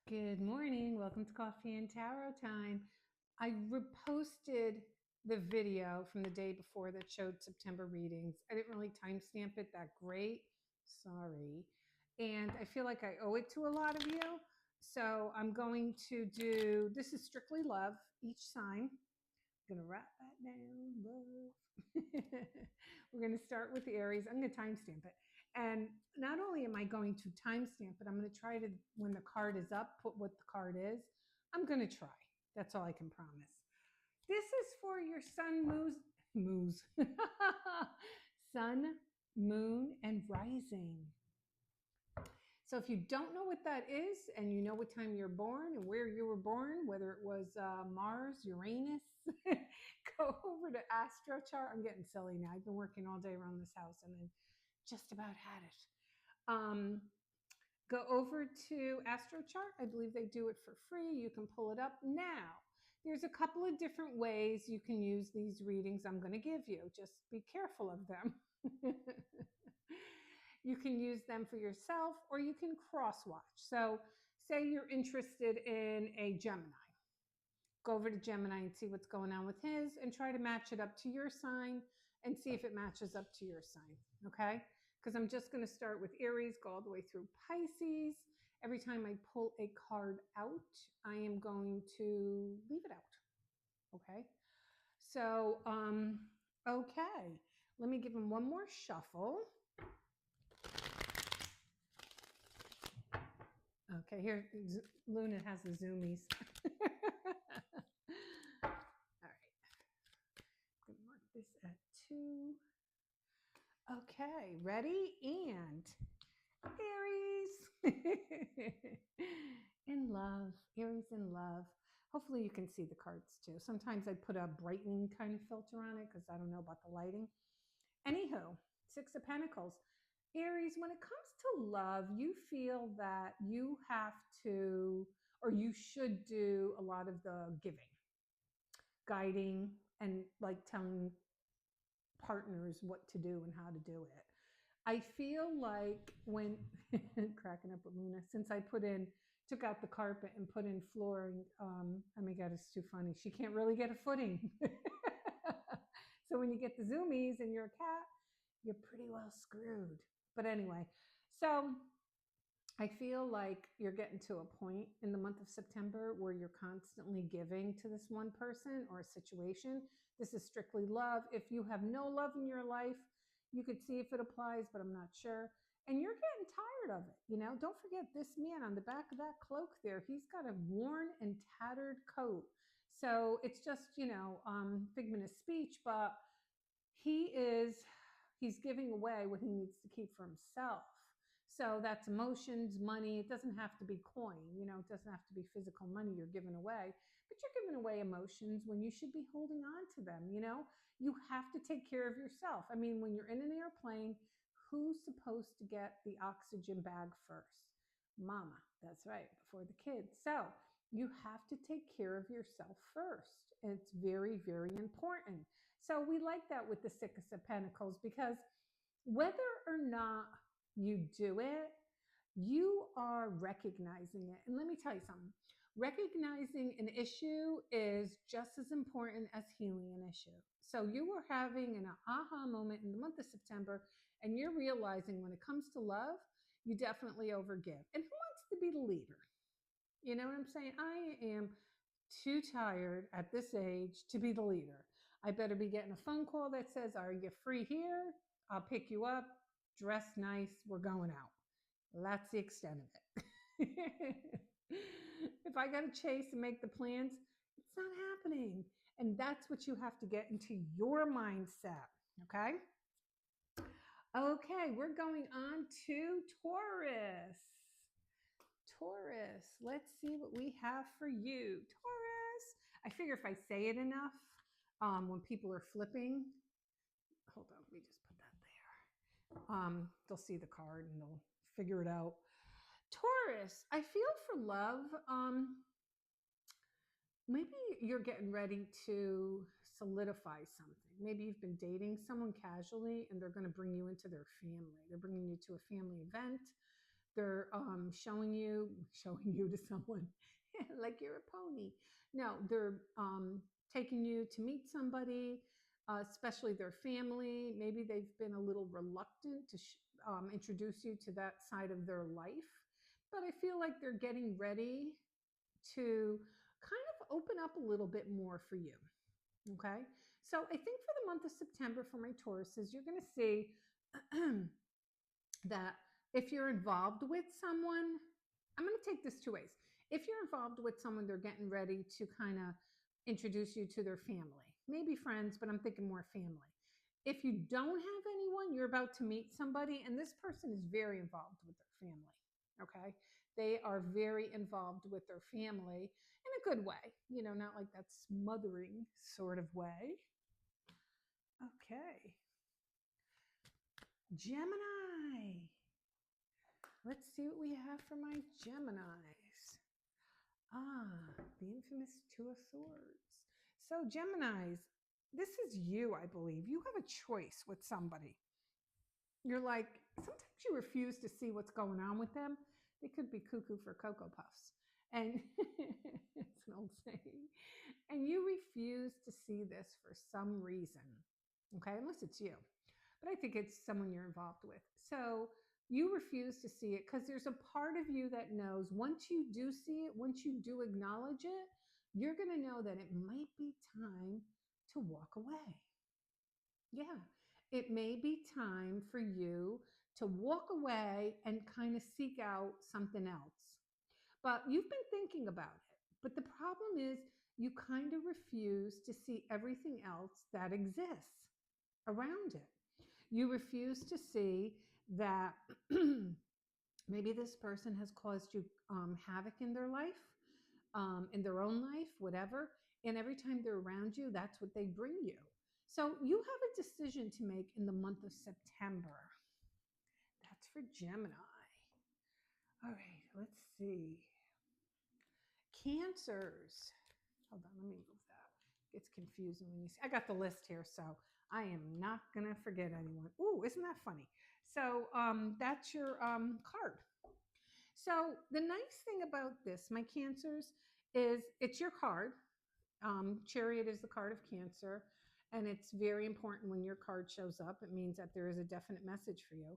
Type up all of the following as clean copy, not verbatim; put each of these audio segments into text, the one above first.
Good morning. Welcome to Coffee and Tarot Time. I reposted the video from the day before that showed September readings. I didn't really timestamp it that great. Sorry. And I feel like I owe it to a lot of you. So I'm going to do, this is strictly love, each sign. I'm going to write that down, love. We're going to start with the Aries. I'm going to timestamp it. And not only am I going to timestamp it, I'm going to try to, when the card is up, put what the card is. I'm going to try. That's all I can promise. This is for your sun, sun, moon, and rising. So if you don't know what that is, and you know what time you're born and where you were born, whether it was Mars, Uranus, go over to Astro Chart. I'm getting silly now. I've been working all day around this house and then just about had it. Go over to Astro Chart. I believe they do it for free. You can pull it up now. There's a couple of different ways you can use these readings I'm going to give you. Just be careful of them. You can use them for yourself, or you can cross watch. So say you're interested in a Gemini. Go over to Gemini and see what's going on with his and try to match it up to your sign and see if it matches up to your sign, okay? Because I'm just going to start with Aries, go all the way through Pisces. Every time I pull a card out, I am going to leave it out, okay? So, okay, let me give him one more shuffle. Okay, here, Luna has the zoomies. All right, I'm gonna mark this at 2. Okay, ready? And Aries. In love, Aries in love. Hopefully you can see the cards too. Sometimes I put a brightening kind of filter on it because I don't know about the lighting. Anywho, 6 of Pentacles. Aries, when it comes to love, you feel that you have to, or you should do a lot of the giving, guiding, and like telling partners what to do and how to do it. I feel like when, cracking up with Luna, since I took out the carpet and put in flooring, oh my God, it's too funny. She can't really get a footing. So when you get the zoomies and you're a cat, you're pretty well screwed. But anyway, so I feel like you're getting to a point in the month of September where you're constantly giving to this one person or a situation. This is strictly love. If you have no love in your life, you could see if it applies, but I'm not sure. And you're getting tired of it. You know, don't forget this man on the back of that cloak there, he's got a worn and tattered coat. So it's just, figment of speech, but he's giving away what he needs to keep for himself. So that's emotions, money. It doesn't have to be coin, it doesn't have to be physical money you're giving away, but you're giving away emotions when you should be holding on to them. You have to take care of yourself. I mean, when you're in an airplane, who's supposed to get the oxygen bag first? Mama, that's right, before the kids. So you have to take care of yourself first. It's very, very important. So we like that with the 6 of Pentacles, because whether or not you do it, you are recognizing it. And let me tell you something. Recognizing an issue is just as important as healing an issue. So you are having an aha moment in the month of September, and you're realizing when it comes to love, you definitely overgive. And who wants to be the leader? You know what I'm saying? I am too tired at this age to be the leader. I better be getting a phone call that says, are you free here? I'll pick you up. Dress nice. We're going out. That's the extent of it. If I got to chase and make the plans, it's not happening. And that's what you have to get into your mindset. Okay. Okay. We're going on to Taurus. Taurus. Let's see what we have for you. Taurus. I figure if I say it enough, when people are flipping, hold on, let me just put that there. They'll see the card and they'll figure it out. Taurus, I feel for love. Maybe you're getting ready to solidify something. Maybe you've been dating someone casually and they're going to bring you into their family. They're bringing you to a family event. They're showing you to someone like you're a pony. No, they're taking you to meet somebody, especially their family. Maybe they've been a little reluctant to introduce you to that side of their life, but I feel like they're getting ready to kind of open up a little bit more for you. Okay. So I think for the month of September for my Tauruses, you're going to see that if you're involved with someone, I'm going to take this two ways. If you're involved with someone, they're getting ready to kind of introduce you to their family, maybe friends, but I'm thinking more family. If you don't have anyone, you're about to meet somebody, and this person is very involved with their family. Okay. They are very involved with their family in a good way, not like that smothering sort of way. Okay. Gemini. Let's see what we have for my Geminis. The infamous Two of Swords. So Geminis, this is you, I believe. You have a choice with somebody. You're like, sometimes you refuse to see what's going on with them. They could be cuckoo for Cocoa Puffs. And it's an old saying. And you refuse to see this for some reason. Okay, unless it's you. But I think it's someone you're involved with. So you refuse to see it because there's a part of you that knows once you do see it, once you do acknowledge it, you're going to know that it might be time to walk away. Yeah, it may be time for you to walk away and kind of seek out something else. But you've been thinking about it. But the problem is you kind of refuse to see everything else that exists around it. You refuse to see that maybe this person has caused you havoc in their life, in their own life, whatever. And every time they're around you, that's what they bring you. So you have a decision to make in the month of September. That's for Gemini. All right, let's see. Cancers. Hold on, let me move that. It's confusing when you see. I got the list here, so I am not gonna forget anyone. Ooh, isn't that funny? So that's your card. So the nice thing about this, my Cancers, is it's your card. Chariot is the card of Cancer, and it's very important when your card shows up. It means that there is a definite message for you.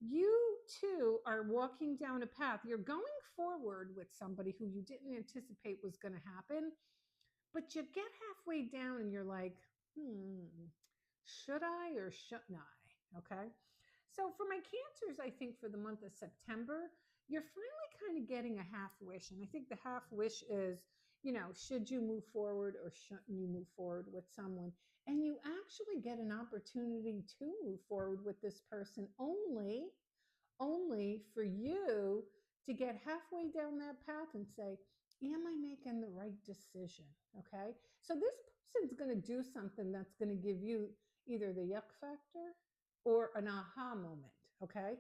You too are walking down a path. You're going forward with somebody who you didn't anticipate was going to happen, but you get halfway down and you're like, should I or shouldn't I? Okay. So for my Cancers, I think for the month of September, you're finally kind of getting a half wish. And I think the half wish is, should you move forward or shouldn't you move forward with someone? And you actually get an opportunity to move forward with this person only for you to get halfway down that path and say, am I making the right decision? Okay. So this person's going to do something that's going to give you either the yuck factor or an aha moment. Okay.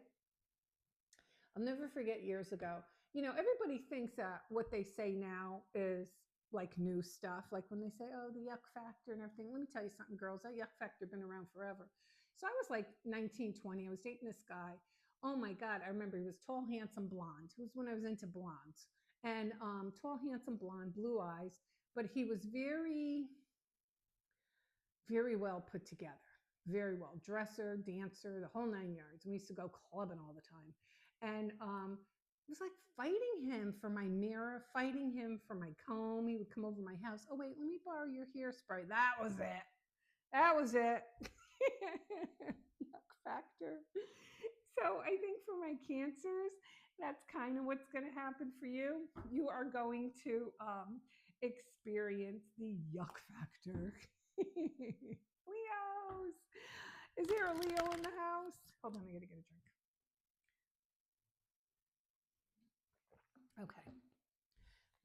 I'll never forget years ago, everybody thinks that what they say now is like new stuff. Like when they say, oh, the yuck factor and everything. Let me tell you something, girls, that yuck factor been around forever. So I was like 19, 20. I was dating this guy. Oh my God. I remember he was tall, handsome, blonde. It was when I was into blondes. And tall, handsome, blonde, blue eyes. But he was very, very well put together. Very well. Dresser, dancer, the whole 9 yards. We used to go clubbing all the time. And it was like fighting him for my mirror, fighting him for my comb. He would come over my house. Oh, wait, let me borrow your hairspray. That was it. That was it. Yuck factor. So I think for my Cancers, that's kind of what's going to happen for you. You are going to experience the yuck factor. Leos. Is there a Leo in the house? Hold on, I gotta get a drink. Okay.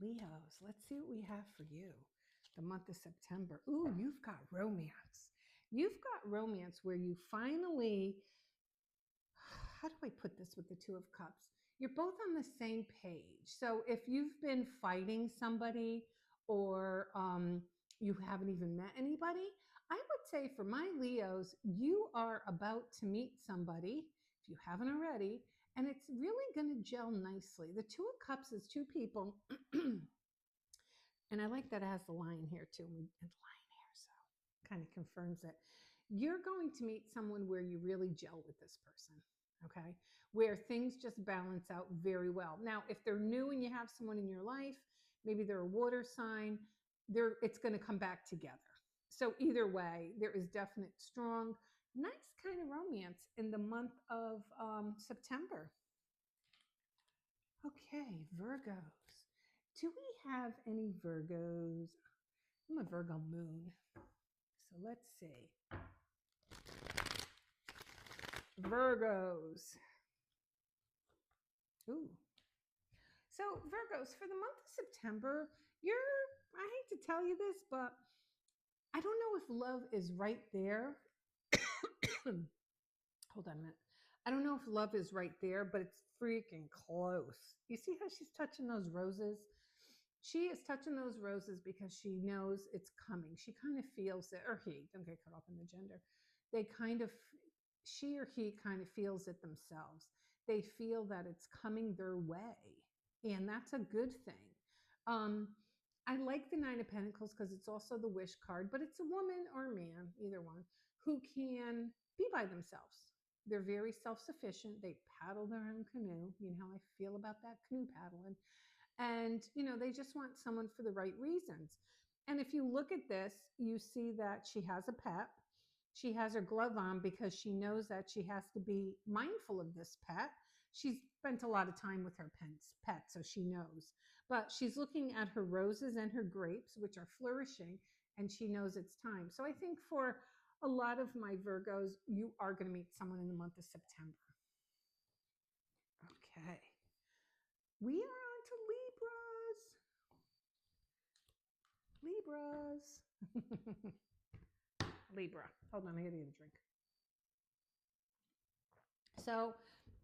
Leos, let's see what we have for you. The month of September. Ooh, you've got romance. You've got romance where you finally, how do I put this with the Two of Cups? You're both on the same page. So if you've been fighting somebody or you haven't even met anybody, I would say for my Leos, you are about to meet somebody, if you haven't already, and it's really going to gel nicely. The Two of Cups is two people, and I like that it has the lion here too, and lion hair, so kind of confirms it. You're going to meet someone where you really gel with this person, okay? Where things just balance out very well. Now, if they're new and you have someone in your life, maybe they're a water sign, it's going to come back together. So either way, there is definite strong, nice kind of romance in the month of September. Okay, Virgos. Do we have any Virgos? I'm a Virgo moon. So let's see. Virgos. Ooh. So Virgos, for the month of September, I hate to tell you this, but I don't know if love is right there. Hold on a minute. I don't know if love is right there, but it's freaking close. You see how she's touching those roses? She is touching those roses because she knows it's coming. She kind of feels it, or he, don't get caught up in the gender. She or he kind of feels it themselves. They feel that it's coming their way, and that's a good thing. I like the Nine of Pentacles because it's also the wish card, but it's a woman or a man, either one, who can be by themselves. They're very self-sufficient. They paddle their own canoe. You know how I feel about that canoe paddling. And, they just want someone for the right reasons. And if you look at this, you see that she has a pet. She has her glove on because she knows that she has to be mindful of this pet. She's spent a lot of time with her pet, so she knows. But she's looking at her roses and her grapes, which are flourishing, and she knows it's time. So I think for a lot of my Virgos, you are going to meet someone in the month of September. Okay. We are on to Libras. Libra. Hold on, I gotta get a drink. So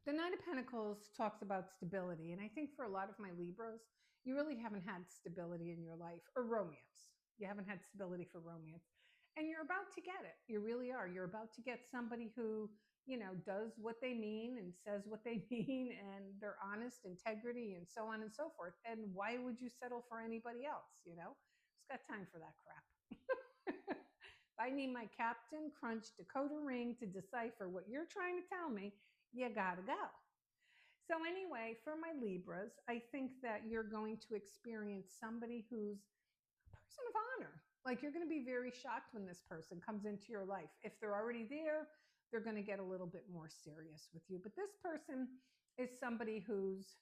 the Nine of Pentacles talks about stability. And I think for a lot of my Libras, you really haven't had stability in your life, or romance. You haven't had stability for romance. And you're about to get it. You really are. You're about to get somebody who, does what they mean and says what they mean, and they're honest, integrity, and so on and so forth. And why would you settle for anybody else? Who's got time for that crap? I need my Captain Crunch decoder ring to decipher what you're trying to tell me. You gotta go. So anyway, for my Libras, I think that you're going to experience somebody who's a person of honor. Like, you're going to be very shocked when this person comes into your life. If they're already there, they're going to get a little bit more serious with you. But this person is somebody who's,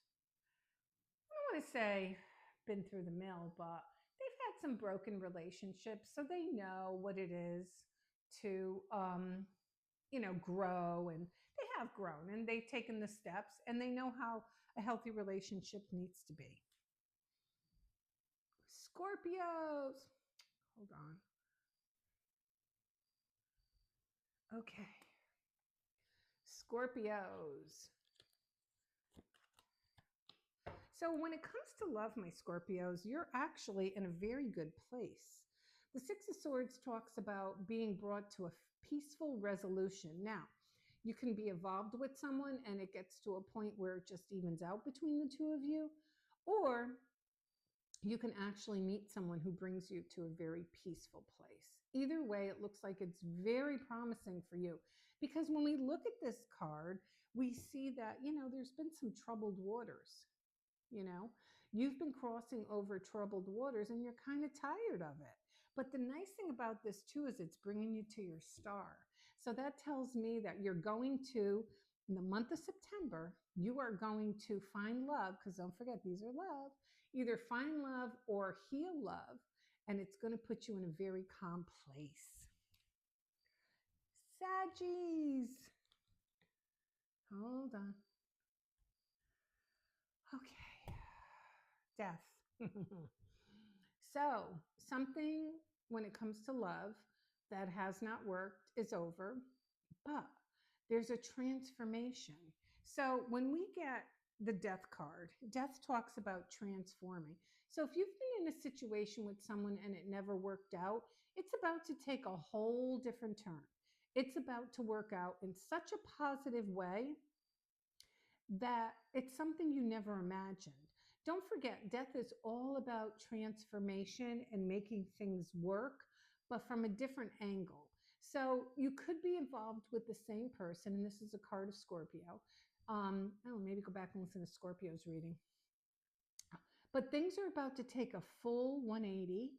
I don't want to say been through the mill, but they've had some broken relationships. So they know what it is to, grow, and they have grown, and they've taken the steps, and they know how a healthy relationship needs to be. Scorpios. Hold on. Okay. Scorpios. So when it comes to love, my Scorpios, you're actually in a very good place. The Six of Swords talks about being brought to a peaceful resolution. Now, you can be involved with someone and it gets to a point where it just evens out between the two of you, or you can actually meet someone who brings you to a very peaceful place. Either way, it looks like it's very promising for you, because when we look at this card, we see that, there's been some troubled waters. You've been crossing over troubled waters and you're kind of tired of it. But the nice thing about this too is it's bringing you to your star. So that tells me that you're going to, in the month of September, you are going to find love, because don't forget, these are love. Either find love or heal love, and it's going to put you in a very calm place. Saggies. Hold on. Okay. Death. So something, when it comes to love, that has not worked is over, but there's a transformation. So when we get the death card, death talks about transforming. So if you've been in a situation with someone and it never worked out, it's about to take a whole different turn. It's about to work out in such a positive way that it's something you never imagined. Don't forget, death is all about transformation and making things work, but from a different angle. So you could be involved with the same person, and this is a card of Scorpio. Oh, maybe go back and listen to Scorpio's reading. But things are about to take a full 180,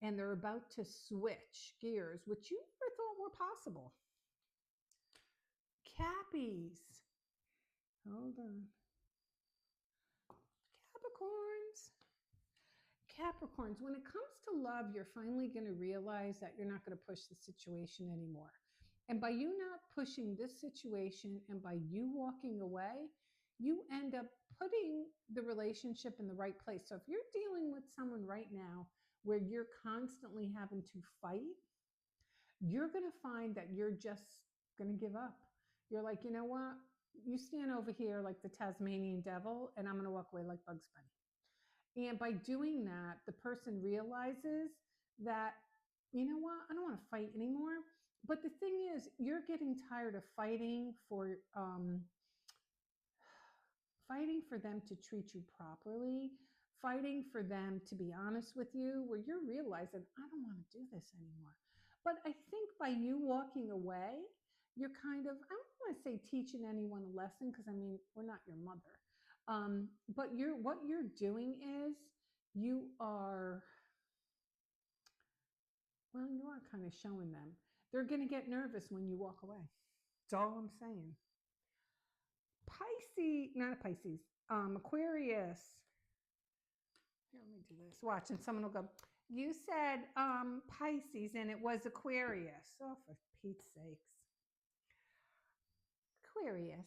and they're about to switch gears, which you never thought were possible. Cappies. Hold on. Capricorns. Capricorns, when it comes to love, you're finally going to realize that you're not going to push the situation anymore. And by you not pushing this situation and by you walking away, you end up putting the relationship in the right place. So if you're dealing with someone right now where you're constantly having to fight, you're going to find that you're just going to give up. You're like, you know what? You stand over here like the Tasmanian devil, and I'm going to walk away like Bugs Bunny. And by doing that, the person realizes that, you know what? I don't want to fight anymore. But the thing is, you're getting tired of fighting for them to treat you properly, fighting for them to be honest with you, where you're realizing, I don't want to do this anymore. But I think by you walking away, you're kind of, I don't want to say teaching anyone a lesson, because I mean, we're not your mother. But what you're doing is you are kind of showing them. They're going to get nervous when you walk away. That's all I'm saying. Pisces, not a Pisces, Aquarius. Here, let me do this. Watch, and someone will go, you said Pisces and it was Aquarius. Oh, for Pete's sakes. Aquarius.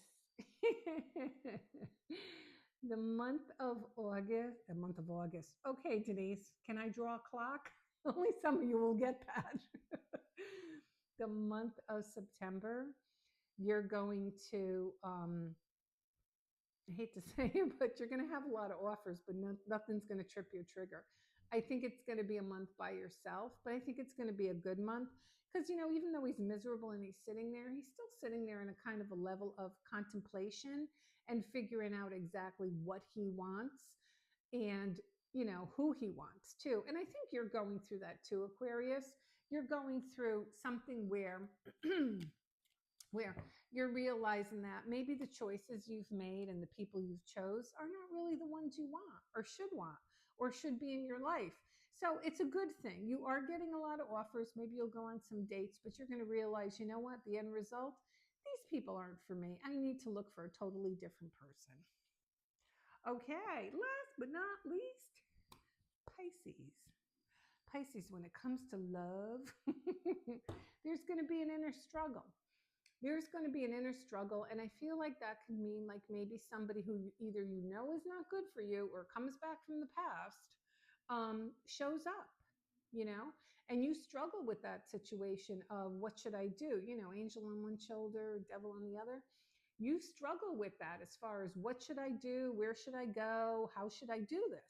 The month of August. Okay, Denise, can I draw a clock? Only some of you will get that. The month of September, you're going to, I hate to say it, but you're going to have a lot of offers, but nothing's going to trip your trigger. I think it's going to be a month by yourself, but I think it's going to be a good month because, you know, even though he's miserable and he's still sitting there in a kind of a level of contemplation and figuring out exactly what he wants and, you know, who he wants too. And I think you're going through that too, Aquarius. You're going through something where you're realizing that maybe the choices you've made and the people you've chose are not really the ones you want or should be in your life. So it's a good thing. You are getting a lot of offers. Maybe you'll go on some dates, but you're going to realize, you know what, the end result, these people aren't for me. I need to look for a totally different person. Okay, last but not least, Pisces. Pisces, when it comes to love, there's going to be an inner struggle. There's going to be an inner struggle. And I feel like that could mean like maybe somebody who either you know is not good for you or comes back from the past shows up, you know, and you struggle with that situation of what should I do? You know, angel on one shoulder, devil on the other. You struggle with that as far as what should I do? Where should I go? How should I do this?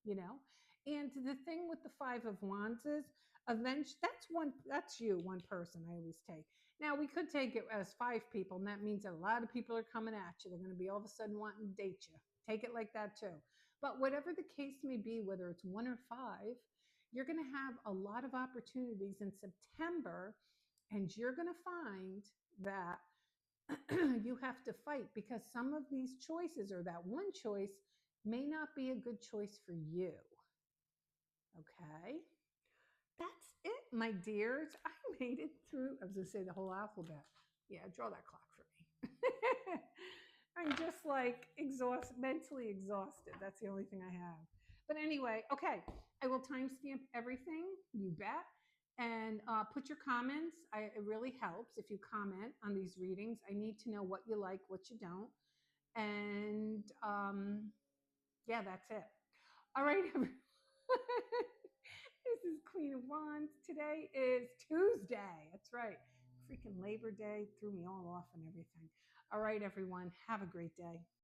You know, and the thing with the Five of Wands is eventually that's you, one person I always take. Now, we could take it as 5 people, and that means that a lot of people are coming at you. They're going to be all of a sudden wanting to date you. Take it like that, too. But whatever the case may be, whether it's 1 or 5, you're going to have a lot of opportunities in September, and you're going to find that you have to fight because some of these choices or that one choice may not be a good choice for you. Okay? That's it, my dears. I made it through. I was going to say the whole alphabet. Yeah, draw that clock for me. I'm just like mentally exhausted. That's the only thing I have. But anyway, okay. I will timestamp everything. You bet. And put your comments. It really helps if you comment on these readings. I need to know what you like, what you don't. And yeah, that's it. All right, everyone. This is Queen of Wands. Today is Tuesday. That's right. Freaking Labor Day threw me all off and everything. All right, everyone. Have a great day.